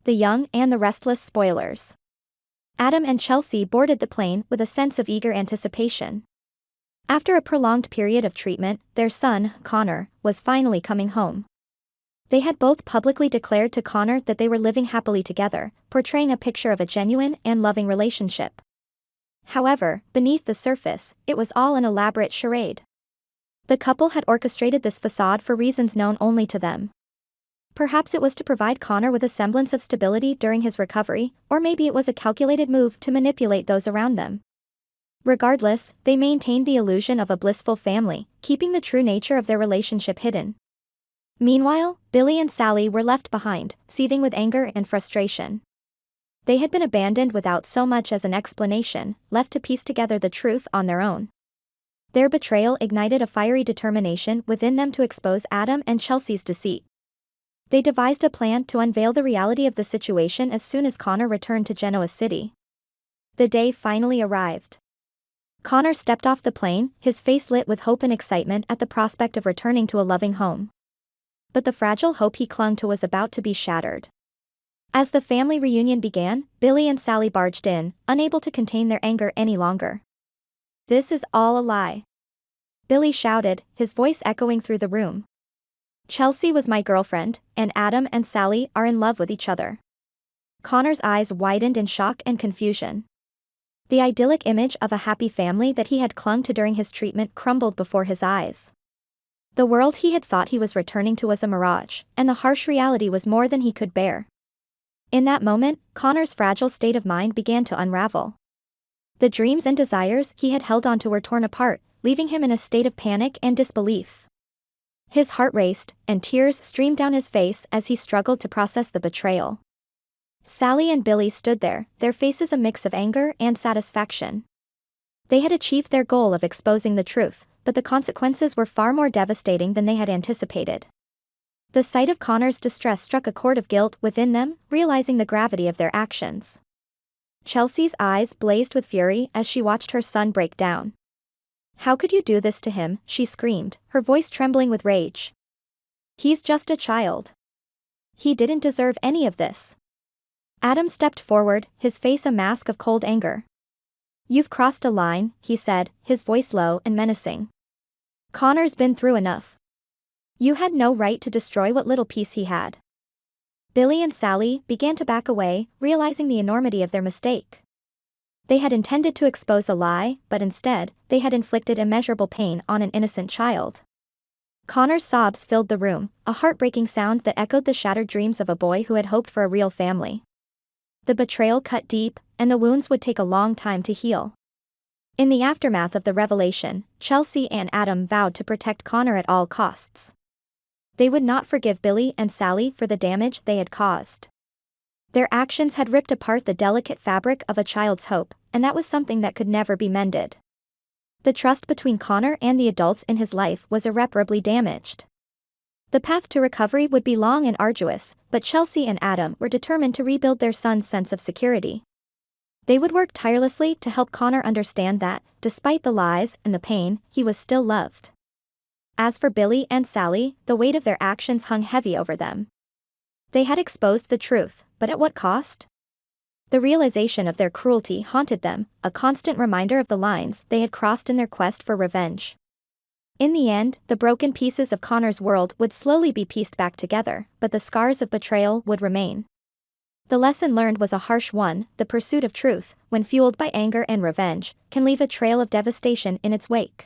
the young, and the restless spoilers. Adam and Chelsea boarded the plane with a sense of eager anticipation. After a prolonged period of treatment, their son, Connor, was finally coming home. They had both publicly declared to Connor that they were living happily together, portraying a picture of a genuine and loving relationship. However, beneath the surface, it was all an elaborate charade. The couple had orchestrated this facade for reasons known only to them. Perhaps it was to provide Connor with a semblance of stability during his recovery, or maybe it was a calculated move to manipulate those around them. Regardless, they maintained the illusion of a blissful family, keeping the true nature of their relationship hidden. Meanwhile, Billy and Sally were left behind, seething with anger and frustration. They had been abandoned without so much as an explanation, left to piece together the truth on their own. Their betrayal ignited a fiery determination within them to expose Adam and Chelsea's deceit. They devised a plan to unveil the reality of the situation as soon as Connor returned to Genoa City. The day finally arrived. Connor stepped off the plane, his face lit with hope and excitement at the prospect of returning to a loving home. But the fragile hope he clung to was about to be shattered. As the family reunion began, Billy and Sally barged in, unable to contain their anger any longer. "This is all a lie," Billy shouted, his voice echoing through the room. "Chelsea was my girlfriend, and Adam and Sally are in love with each other." Connor's eyes widened in shock and confusion. The idyllic image of a happy family that he had clung to during his treatment crumbled before his eyes. The world he had thought he was returning to was a mirage, and the harsh reality was more than he could bear. In that moment, Connor's fragile state of mind began to unravel. The dreams and desires he had held onto were torn apart, leaving him in a state of panic and disbelief. His heart raced, and tears streamed down his face as he struggled to process the betrayal. Sally and Billy stood there, their faces a mix of anger and satisfaction. They had achieved their goal of exposing the truth, but the consequences were far more devastating than they had anticipated. The sight of Connor's distress struck a chord of guilt within them, realizing the gravity of their actions. Chelsea's eyes blazed with fury as she watched her son break down. "How could you do this to him?" she screamed, her voice trembling with rage. "He's just a child. He didn't deserve any of this." Adam stepped forward, his face a mask of cold anger. "You've crossed a line," he said, his voice low and menacing. "Connor's been through enough. You had no right to destroy what little peace he had." Billy and Sally began to back away, realizing the enormity of their mistake. They had intended to expose a lie, but instead, they had inflicted immeasurable pain on an innocent child. Connor's sobs filled the room, a heartbreaking sound that echoed the shattered dreams of a boy who had hoped for a real family. The betrayal cut deep, and the wounds would take a long time to heal. In the aftermath of the revelation, Chelsea and Adam vowed to protect Connor at all costs. They would not forgive Billy and Sally for the damage they had caused. Their actions had ripped apart the delicate fabric of a child's hope, and that was something that could never be mended. The trust between Connor and the adults in his life was irreparably damaged. The path to recovery would be long and arduous, but Chelsea and Adam were determined to rebuild their son's sense of security. They would work tirelessly to help Connor understand that, despite the lies and the pain, he was still loved. As for Billy and Sally, the weight of their actions hung heavy over them. They had exposed the truth, but at what cost? The realization of their cruelty haunted them, a constant reminder of the lines they had crossed in their quest for revenge. In the end, the broken pieces of Connor's world would slowly be pieced back together, but the scars of betrayal would remain. The lesson learned was a harsh one: the pursuit of truth, when fueled by anger and revenge, can leave a trail of devastation in its wake.